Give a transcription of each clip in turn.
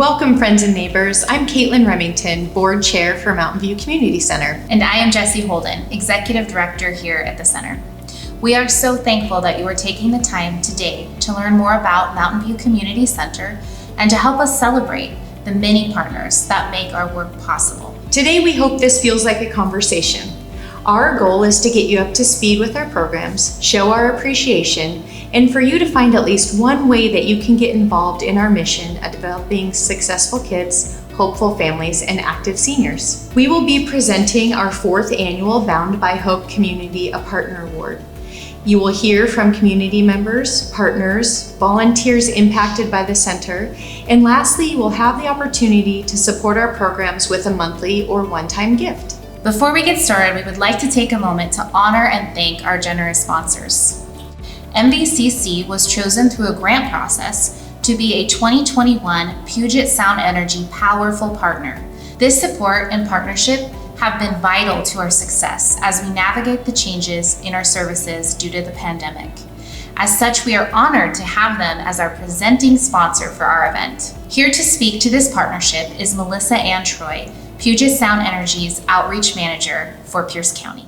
Welcome, friends and neighbors. I'm Caitlin Remington, Board Chair for Mountain View Community Center. And I am Jessie Holden, Executive Director here at the Center. We are so thankful that you are taking the time today to learn more about Mountain View Community Center and to help us celebrate the many partners that make our work possible. Today, we hope this feels like a conversation. Our goal is to get you up to speed with our programs, show our appreciation, and for you to find at least one way that you can get involved in our mission of developing successful kids, hopeful families, and active seniors. We will be presenting our 4th annual Bound by Hope Community a Partner Award. You will hear from community members, partners, volunteers impacted by the center, and lastly, you will have the opportunity to support our programs with a monthly or one-time gift. Before we get started, we would like to take a moment to honor and thank our generous sponsors. MVCC was chosen through a grant process to be a 2021 Puget Sound Energy Powerful Partner. This support and partnership have been vital to our success as we navigate the changes in our services due to the pandemic. As such, we are honored to have them as our presenting sponsor for our event. Here to speak to this partnership is Melissa Ann Troy, Puget Sound Energy's Outreach Manager for Pierce County.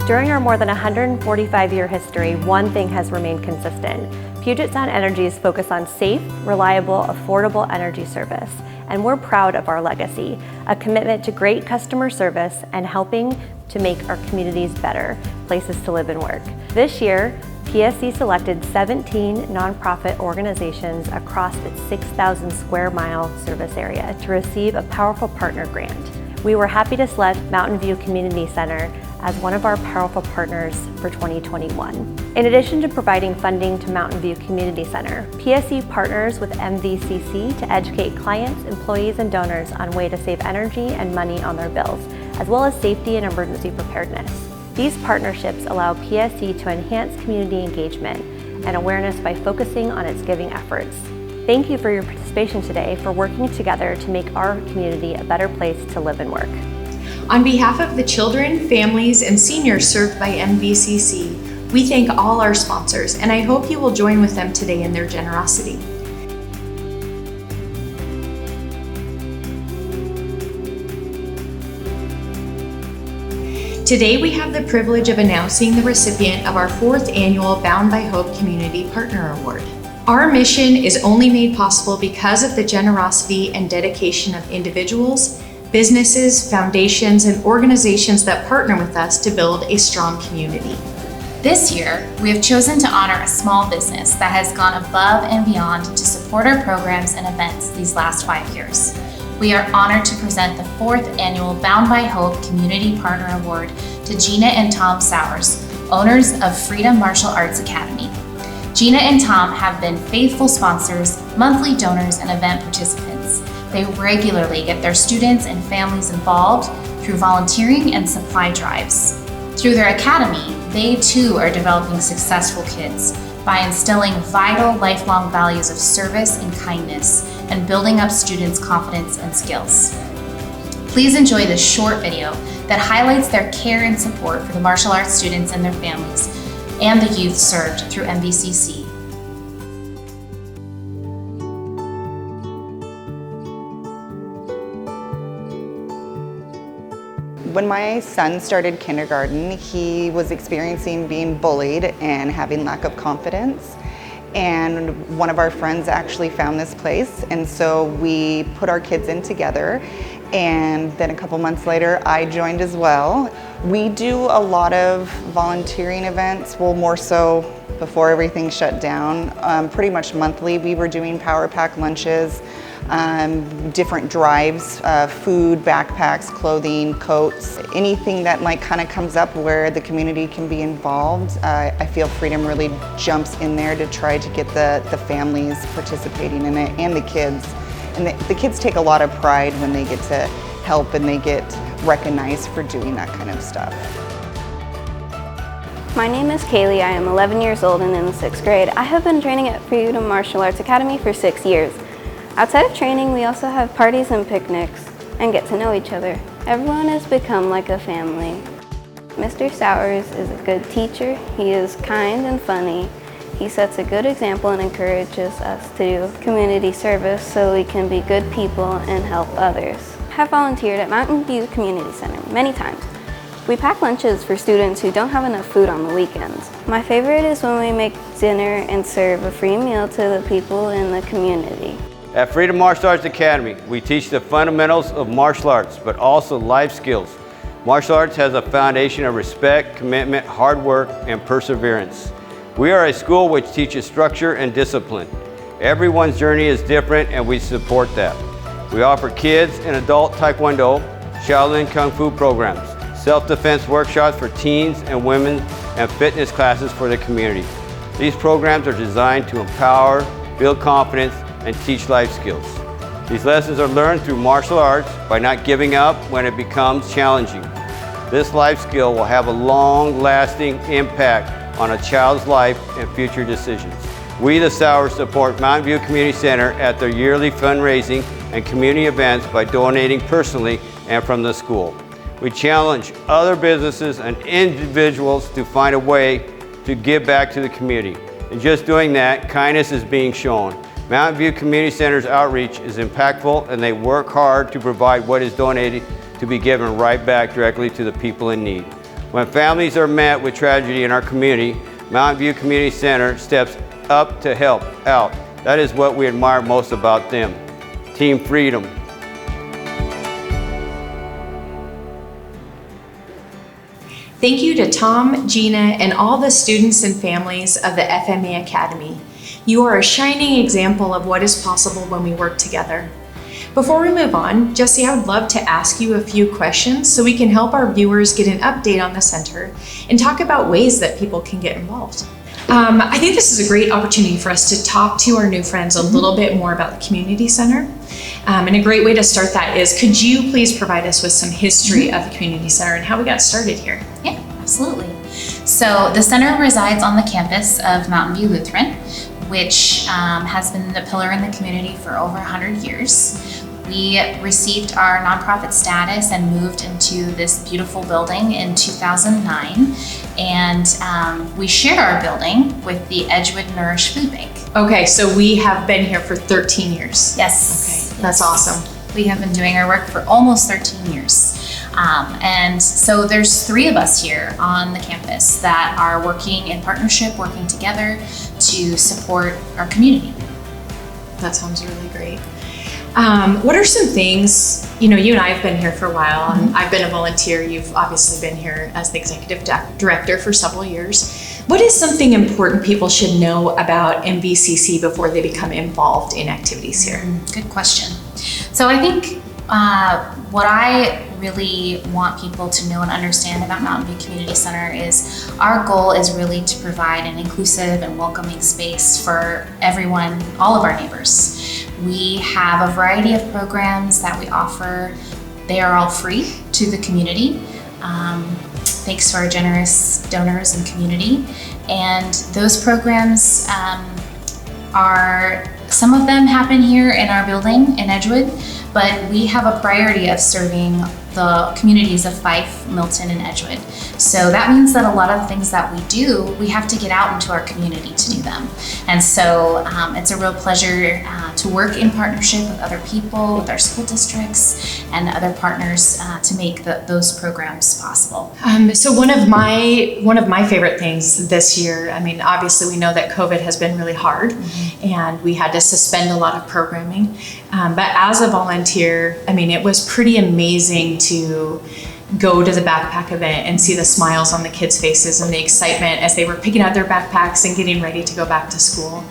During our more than 145-year history, one thing has remained consistent. Puget Sound Energy's focus on safe, reliable, affordable energy service. And we're proud of our legacy, a commitment to great customer service and helping to make our communities better places to live and work. This year, PSC selected 17 nonprofit organizations across its 6,000 square mile service area to receive a Powerful Partner grant. We were happy to select Mountain View Community Center as one of our Powerful Partners for 2021. In addition to providing funding to Mountain View Community Center, PSC partners with MVCC to educate clients, employees, and donors on ways to save energy and money on their bills, as well as safety and emergency preparedness. These partnerships allow PSC to enhance community engagement and awareness by focusing on its giving efforts. Thank you for your participation today, for working together to make our community a better place to live and work. On behalf of the children, families, and seniors served by MVCC, we thank all our sponsors, and I hope you will join with them today in their generosity. Today, we have the privilege of announcing the recipient of our 4th annual Bound by Hope Community Partner Award. Our mission is only made possible because of the generosity and dedication of individuals, businesses, foundations, and organizations that partner with us to build a strong community. This year, we have chosen to honor a small business that has gone above and beyond to support our programs and events these last 5 years. We are honored to present the 4th annual Bound by Hope Community Partner Award to Gina and Tom Sowers, owners of Freedom Martial Arts Academy. Gina and Tom have been faithful sponsors, monthly donors, and event participants. They regularly get their students and families involved through volunteering and supply drives. Through their academy, they too are developing successful kids by instilling vital lifelong values of service and kindness and building up students' confidence and skills. Please enjoy this short video that highlights their care and support for the martial arts students and their families and the youth served through MVCC. When my son started kindergarten, he was experiencing being bullied and having lack of confidence. And one of our friends actually found this place, and so we put our kids in together. And then a couple months later, I joined as well. We do a lot of volunteering events, well, more so before everything shut down. Pretty much monthly, we were doing power pack lunches, different drives, food, backpacks, clothing, coats, anything that like kind of comes up where the community can be involved. I feel Freedom really jumps in there to try to get the families participating in it and the kids. And the kids take a lot of pride when they get to help and they get recognized for doing that kind of stuff. My name is Kaylee. I am 11 years old and in the 6th grade. I have been training at Freedom Martial Arts Academy for 6 years. Outside of training, we also have parties and picnics and get to know each other. Everyone has become like a family. Mr. Sowers is a good teacher. He is kind and funny. He sets a good example and encourages us to do community service so we can be good people and help others. I have volunteered at Mountain View Community Center many times. We pack lunches for students who don't have enough food on the weekends. My favorite is when we make dinner and serve a free meal to the people in the community. At Freedom Martial Arts Academy, we teach the fundamentals of martial arts, but also life skills. Martial arts has a foundation of respect, commitment, hard work, and perseverance. We are a school which teaches structure and discipline. Everyone's journey is different and we support that. We offer kids and adult Taekwondo, Shaolin Kung Fu programs, self-defense workshops for teens and women, and fitness classes for the community. These programs are designed to empower, build confidence, and teach life skills. These lessons are learned through martial arts by not giving up when it becomes challenging. This life skill will have a long-lasting impact on a child's life and future decisions. We, the Sowers, support Mountain View Community Center at their yearly fundraising and community events by donating personally and from the school. We challenge other businesses and individuals to find a way to give back to the community. In just doing that, kindness is being shown. Mountain View Community Center's outreach is impactful and they work hard to provide what is donated to be given right back directly to the people in need. When families are met with tragedy in our community, Mountain View Community Center steps up to help out. That is what we admire most about them. Team Freedom. Thank you to Tom, Gina, and all the students and families of the FMA Academy. You are a shining example of what is possible when we work together. Before we move on, Jesse, I would love to ask you a few questions so we can help our viewers get an update on the center and talk about ways that people can get involved. I think this is a great opportunity for us to talk to our new friends a little bit more about the community center. And a great way to start that is, could you please provide us with some history of the community center and how we got started here? Yeah, absolutely. So the center resides on the campus of Mountain View Lutheran, which has been a pillar in the community for over 100 years. We received our nonprofit status and moved into this beautiful building in 2009. And we share our building with the Edgewood Nourish Food Bank. Okay, so we have been here for 13 years. Yes. Okay, that's awesome. We have been doing our work for almost 13 years. And so there's 3 of us here on the campus that are working in partnership, working together to support our community. That sounds really great. What are some things, you and I have been here for a while, and I've been a volunteer. You've obviously been here as the executive director for several years. What is something important people should know about MVCC before they become involved in activities here? Good question. So I think what I really want people to know and understand about Mountain View Community Center is our goal is really to provide an inclusive and welcoming space for everyone, all of our neighbors. We have a variety of programs that we offer. They are all free to the community, thanks to our generous donors and community. And those programs some of them happen here in our building in Edgewood, but we have a priority of serving the communities of Fife, Milton, and Edgewood. So that means that a lot of the things that we do, we have to get out into our community to do them. And so it's a real pleasure to work in partnership with other people, with our school districts, and other partners to make those programs possible. So one of my favorite things this year, I mean, obviously we know that COVID has been really hard, and we had to suspend a lot of programming. But as a volunteer, I mean, it was pretty amazing to go to the backpack event and see the smiles on the kids' faces and the excitement as they were picking out their backpacks and getting ready to go back to school.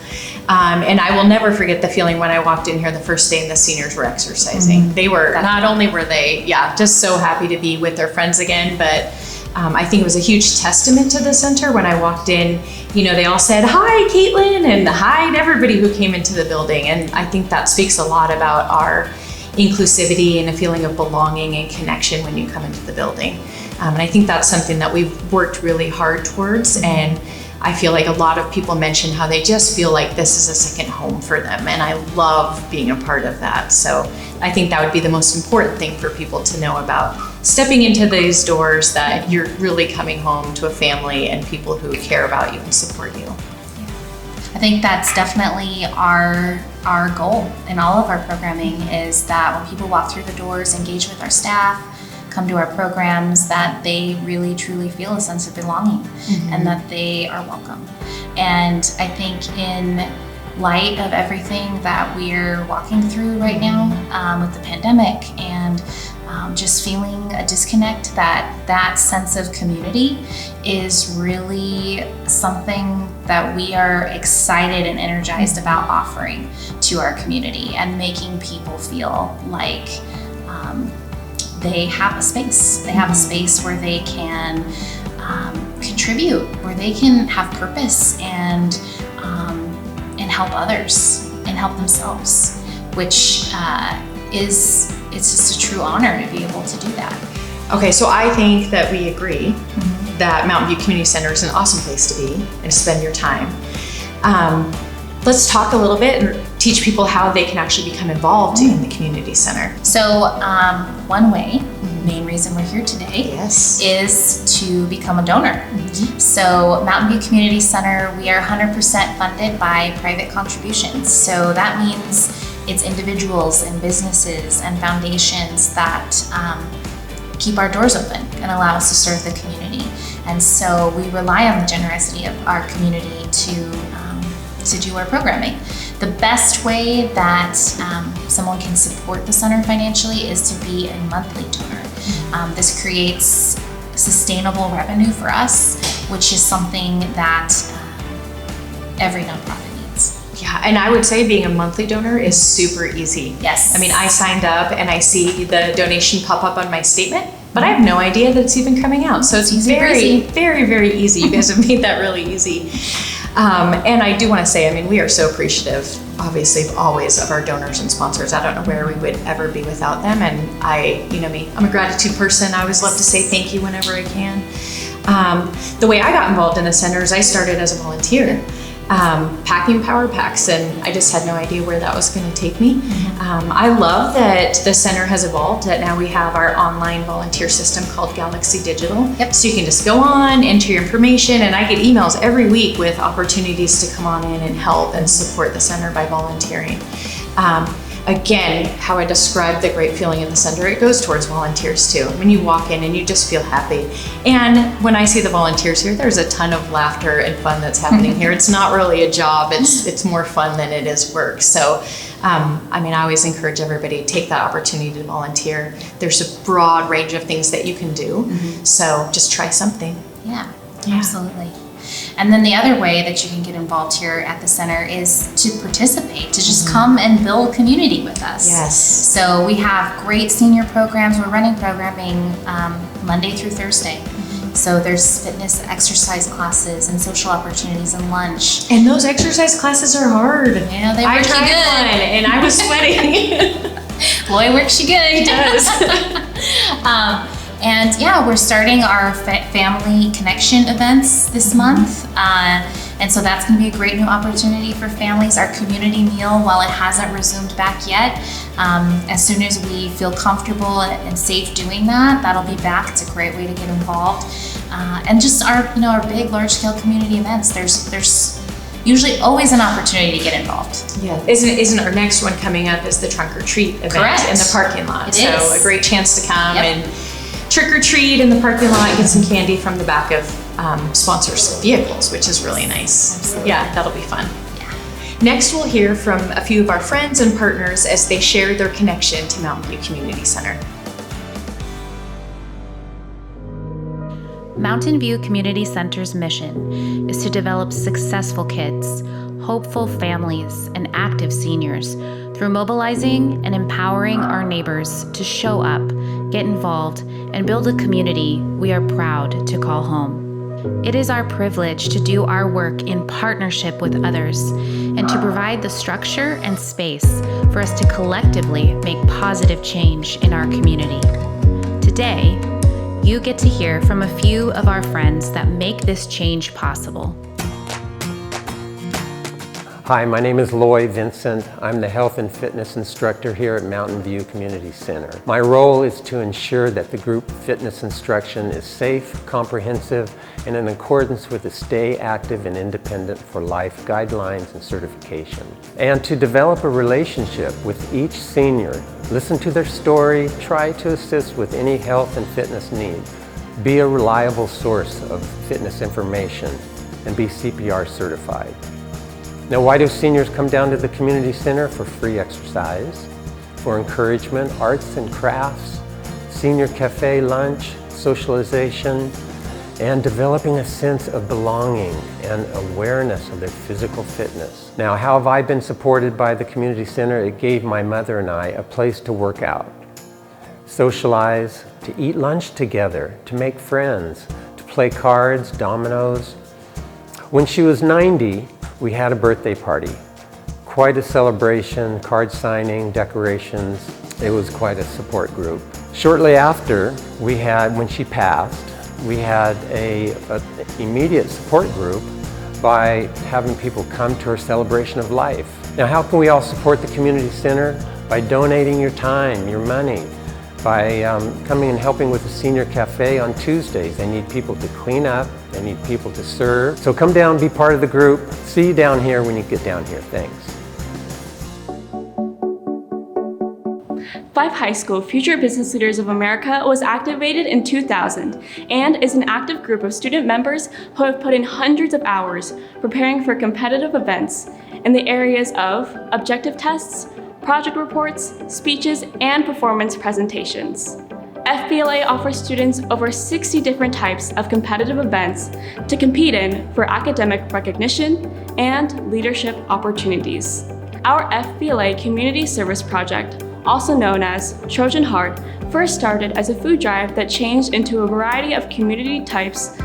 And I will never forget the feeling when I walked in here the first day and the seniors were exercising. They were, not only were they, just so happy to be with their friends again, but I think it was a huge testament to the center when I walked in. They all said, "Hi, Caitlin," and hi to everybody who came into the building. And I think that speaks a lot about our inclusivity and a feeling of belonging and connection when you come into the building. And I think that's something that we've worked really hard towards. And I feel like a lot of people mention how they just feel like this is a second home for them. And I love being a part of that. So I think that would be the most important thing for people to know about stepping into these doors, that you're really coming home to a family and people who care about you and support you. I think that's definitely our goal in all of our programming, is that when people walk through the doors, engage with our staff, come to our programs, that they really truly feel a sense of belonging and that they are welcome. And I think in light of everything that we're walking through right now with the pandemic and just feeling a disconnect, that sense of community is really something that we are excited and energized about offering to our community, and making people feel like they have a space. They have a space where they can contribute, where they can have purpose and help others and help themselves, which it's just a true honor to be able to do that. Okay, so I think that we agree that Mountain View Community Center is an awesome place to be and to spend your time. Let's talk a little bit and teach people how they can actually become involved in the community center. So one way, main reason we're here today, Yes. is to become a donor. So Mountain View Community Center, we are 100% funded by private contributions. So that means it's individuals and businesses and foundations that keep our doors open and allow us to serve the community. And so we rely on the generosity of our community to do our programming. The best way that someone can support the center financially is to be a monthly donor. This creates sustainable revenue for us, which is something that every nonprofit needs. Yeah, and I would say being a monthly donor is super easy. Yes. I mean, I signed up and I see the donation pop up on my statement, but I have no idea that it's even coming out. So it's Easy very, breezy. very, very easy. You guys have made that really easy. And I do want to say, I mean, we are so appreciative, obviously, always of our donors and sponsors. I don't know where we would ever be without them. And you know me, I'm a gratitude person. I always love to say thank you whenever I can. The way I got involved in the center is I started as a volunteer, packing power packs, and I just had no idea where that was going to take me. I love that the center has evolved, that now we have our online volunteer system called Galaxy Digital. Yep. So you can just go on, enter your information, and I get emails every week with opportunities to come on in and help and support the center by volunteering. Again, how I describe the great feeling in the center, it goes towards volunteers too. When you walk in and you just feel happy. And when I see the volunteers here, there's a ton of laughter and fun that's happening here. It's not really a job, it's more fun than it is work. So, I mean, I always encourage everybody to take that opportunity to volunteer. There's a broad range of things that you can do. So just try something. Yeah, absolutely. And then the other way that you can get involved here at the center is to participate, to just come and build community with us. Yes. So we have great senior programs. We're running programming Monday through Thursday. So there's fitness exercise classes and social opportunities and lunch. And those exercise classes are hard. Yeah, they I work you tried good. one and I was sweating. Boy, works you good. It does. And yeah, we're starting our family connection events this month. And so that's going to be a great new opportunity for families. Our community meal, while it hasn't resumed back yet, as soon as we feel comfortable and safe doing that, that'll be back. It's a great way to get involved. And just our big, large-scale community events. There's usually always an opportunity to get involved. Yeah, isn't our next one coming up is the trunk or treat event Correct. in the parking lot. It so is. a great chance to come Yep. and trick or treat in the parking lot and get some candy from the back of sponsors' vehicles, which is really nice. Absolutely. Yeah, that'll be fun. Yeah. Next, we'll hear from a few of our friends and partners as they share their connection to Mountain View Community Center. Mountain View Community Center's mission is to develop successful kids, hopeful families, and active seniors through mobilizing and empowering our neighbors to show up, get involved, and build a community we are proud to call home. It is our privilege to do our work in partnership with others and to provide the structure and space for us to collectively make positive change in our community. Today, you get to hear from a few of our friends that make this change possible. Hi, my name is Loy Vincent. I'm the health and fitness instructor here at Mountain View Community Center. My role is to ensure that the group fitness instruction is safe, comprehensive, and in accordance with the Stay Active and Independent for Life guidelines and certification. And to develop a relationship with each senior, listen to their story, try to assist with any health and fitness need, be a reliable source of fitness information, and be CPR certified. Now, why do seniors come down to the community center? For free exercise, for encouragement, arts and crafts, senior cafe lunch, socialization, and developing a sense of belonging and awareness of their physical fitness. Now, how have I been supported by the community center? It gave my mother and I a place to work out, socialize, to eat lunch together, to make friends, to play cards, dominoes. When she was 90, we had a birthday party. Quite a celebration, card signing, decorations. It was quite a support group. Shortly after, when she passed, we had an immediate support group by having people come to our celebration of life. Now, how can we all support the community center? By donating your time, your money, by coming and helping with the senior cafe on Tuesdays. They need people to clean up, they need people to serve. So come down, be part of the group. See you down here when you get down here. Thanks. Five High School Future Business Leaders of America was activated in 2000 and is an active group of student members who have put in hundreds of hours preparing for competitive events in the areas of objective tests, project reports, speeches, and performance presentations. FBLA offers students over 60 different types of competitive events to compete in for academic recognition and leadership opportunities. Our FBLA Community Service Project, also known as Trojan Heart, first started as a food drive that changed into a variety of community types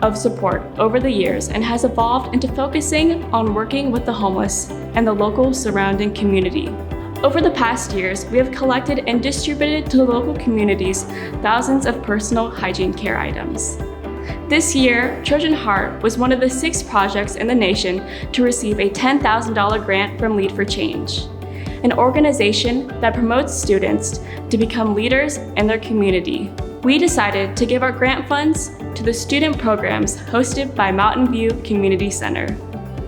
of support over the years and has evolved into focusing on working with the homeless and the local surrounding community. Over the past years, we have collected and distributed to the local communities thousands of personal hygiene care items. This year, Trojan Heart was one of the 6 projects in the nation to receive a $10,000 grant from Lead for Change, an organization that promotes students to become leaders in their community. We decided to give our grant funds to the student programs hosted by Mountain View Community Center.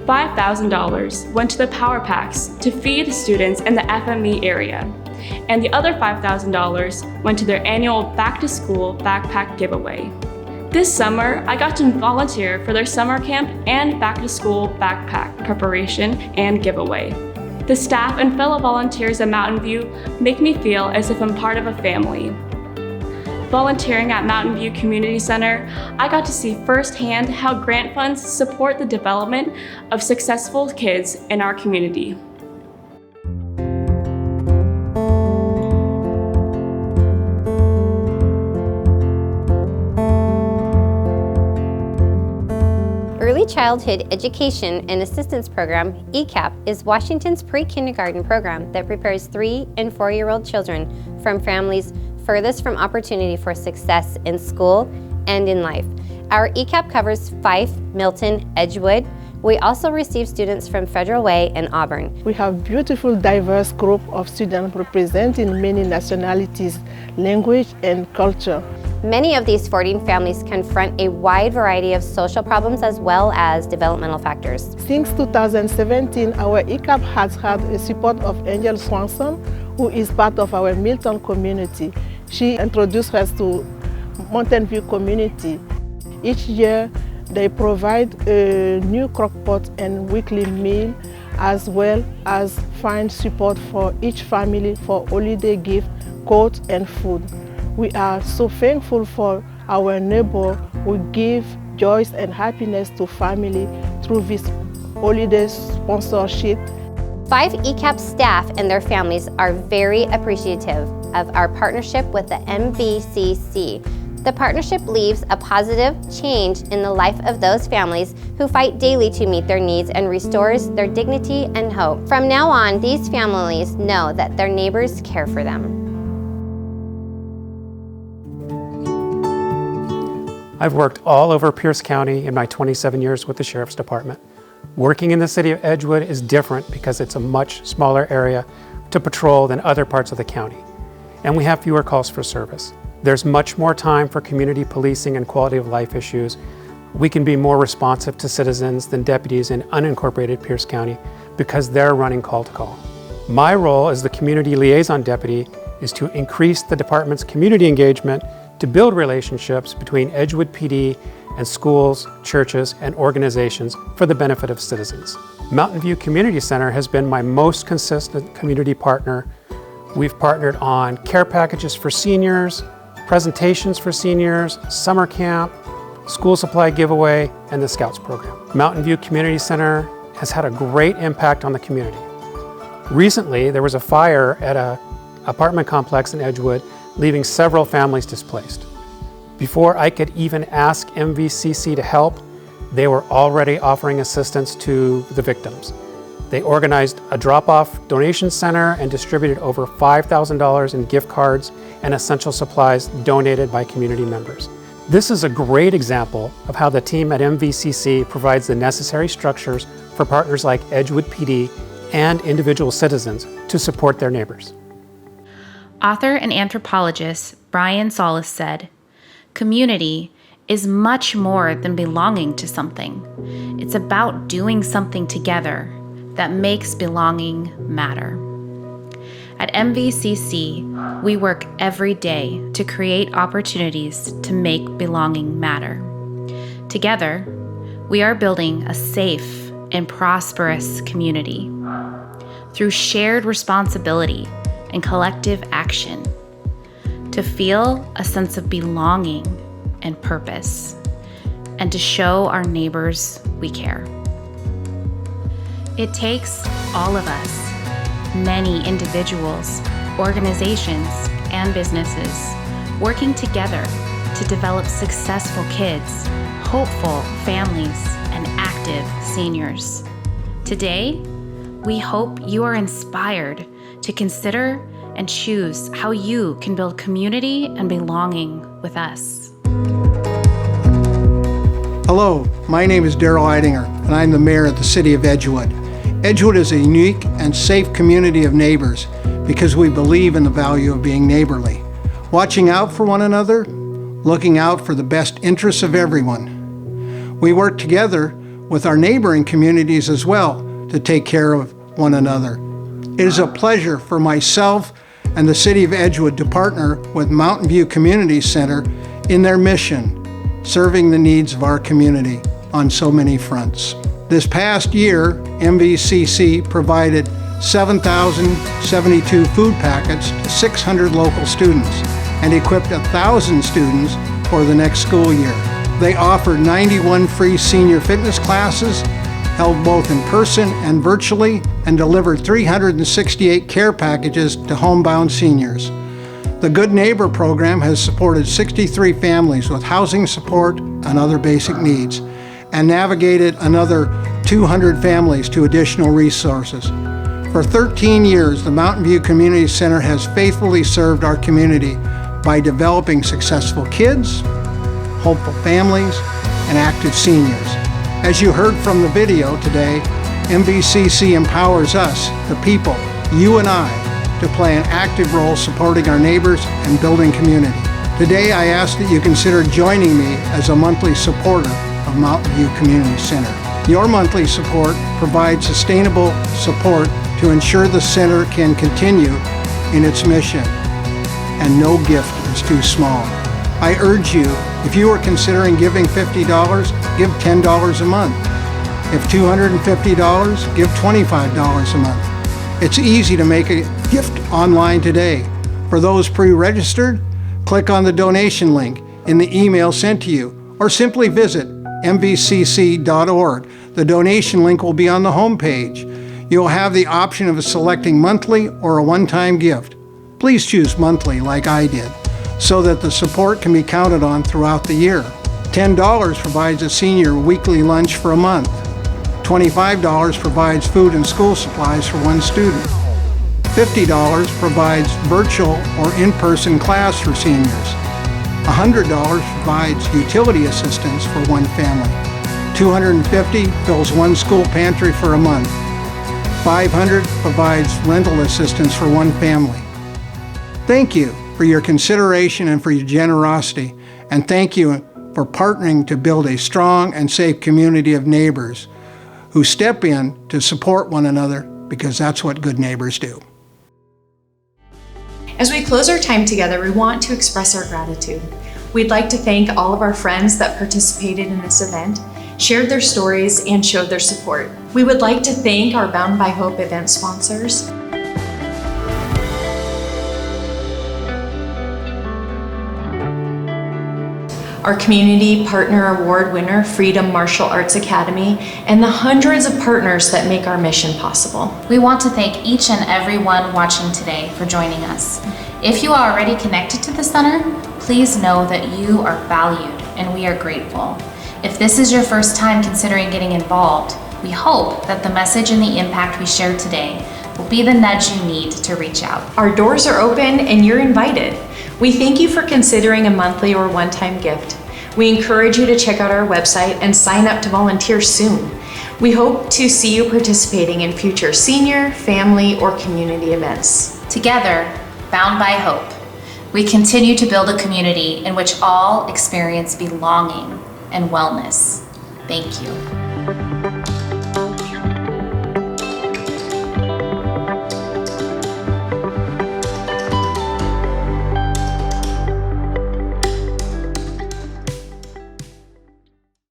$5,000 went to the Power Packs to feed students in the FME area, and the other $5,000 went to their annual Back to School backpack giveaway. This summer, I got to volunteer for their summer camp and Back to School backpack preparation and giveaway. The staff and fellow volunteers at Mountain View make me feel as if I'm part of a family. Volunteering at Mountain View Community Center, I got to see firsthand how grant funds support the development of successful kids in our community. Early Childhood Education and Assistance Program, ECAP, is Washington's pre-kindergarten program that prepares 3- and 4-year-old children from families furthest from opportunity for success in school and in life. Our ECAP covers Fife, Milton, Edgewood. We also receive students from Federal Way and Auburn. We have beautiful, diverse group of students representing many nationalities, language, and culture. Many of these 14 families confront a wide variety of social problems as well as developmental factors. Since 2017, our ECAP has had the support of Angel Swanson, who is part of our Milton community. She introduced us to Mountain View community. Each year, they provide a new crockpot and weekly meal, as well as find support for each family for holiday gift, coats, and food. We are so thankful for our neighbor who give joy and happiness to family through this holiday sponsorship. Five ECAP staff and their families are very appreciative of our partnership with the MVCC. The partnership leaves a positive change in the life of those families who fight daily to meet their needs and restores their dignity and hope. From now on, these families know that their neighbors care for them. I've worked all over Pierce County in my 27 years with the Sheriff's Department. Working in the city of Edgewood is different because it's a much smaller area to patrol than other parts of the county, and we have fewer calls for service. There's much more time for community policing and quality of life issues. We can be more responsive to citizens than deputies in unincorporated Pierce County because they're running call to call. My role as the community liaison deputy is to increase the department's community engagement to build relationships between Edgewood PD and schools, churches, and organizations for the benefit of citizens. Mountain View Community Center has been my most consistent community partner. We've partnered on care packages for seniors, presentations for seniors, summer camp, school supply giveaway, and the Scouts program. Mountain View Community Center has had a great impact on the community. Recently, there was a fire at an apartment complex in Edgewood, leaving several families displaced. Before I could even ask MVCC to help, they were already offering assistance to the victims. They organized a drop-off donation center and distributed over $5,000 in gift cards and essential supplies donated by community members. This is a great example of how the team at MVCC provides the necessary structures for partners like Edgewood PD and individual citizens to support their neighbors. Author and anthropologist Brian Solis said, "Community is much more than belonging to something. It's about doing something together that makes belonging matter." At MVCC, we work every day to create opportunities to make belonging matter. Together, we are building a safe and prosperous community. Through shared responsibility and collective action, to feel a sense of belonging and purpose, and to show our neighbors we care. It takes all of us, many individuals, organizations, and businesses, working together to develop successful kids, hopeful families, and active seniors. Today, we hope you are inspired to consider and choose how you can build community and belonging with us. Hello, my name is Daryl Eidinger, and I'm the mayor of the city of Edgewood. Edgewood is a unique and safe community of neighbors because we believe in the value of being neighborly, watching out for one another, looking out for the best interests of everyone. We work together with our neighboring communities as well to take care of one another. It is a pleasure for myself and the City of Edgewood to partner with Mountain View Community Center in their mission, serving the needs of our community on so many fronts. This past year, MVCC provided 7,072 food packets to 600 local students and equipped 1,000 students for the next school year. They offered 91 free senior fitness classes, held both in person and virtually, and delivered 368 care packages to homebound seniors. The Good Neighbor program has supported 63 families with housing support and other basic needs, and navigated another 200 families to additional resources. For 13 years, the Mountain View Community Center has faithfully served our community by developing successful kids, hopeful families, and active seniors. As you heard from the video today, MVCC empowers us, the people, you and I, to play an active role supporting our neighbors and building community. Today, I ask that you consider joining me as a monthly supporter of Mountain View Community Center. Your monthly support provides sustainable support to ensure the center can continue in its mission, and no gift is too small. I urge you, if you are considering giving $50, give $10 a month. If $250, give $25 a month. It's easy to make a gift online today. For those pre-registered, click on the donation link in the email sent to you, or simply visit mvcc.org. The donation link will be on the homepage. You'll have the option of selecting monthly or a one-time gift. Please choose monthly like I did, so that the support can be counted on throughout the year. $10 provides a senior weekly lunch for a month. $25 provides food and school supplies for one student. $50 provides virtual or in-person class for seniors. $100 provides utility assistance for one family. 250 fills one school pantry for a month. 500 provides rental assistance for one family. Thank you for your consideration and for your generosity, and thank you for partnering to build a strong and safe community of neighbors who step in to support one another, because that's what good neighbors do. As we close our time together, we want to express our gratitude. We'd like to thank all of our friends that participated in this event, shared their stories, and showed their support. We would like to thank our Bound by Hope event sponsors, our Community Partner Award winner, Freedom Martial Arts Academy, and the hundreds of partners that make our mission possible. We want to thank each and every one watching today for joining us. If you are already connected to the center, please know that you are valued and we are grateful. If this is your first time considering getting involved, we hope that the message and the impact we shared today will be the nudge you need to reach out. Our doors are open and you're invited. We thank you for considering a monthly or one-time gift. We encourage you to check out our website and sign up to volunteer soon. We hope to see you participating in future senior, family, or community events. Together, Bound by Hope, we continue to build a community in which all experience belonging and wellness. Thank you.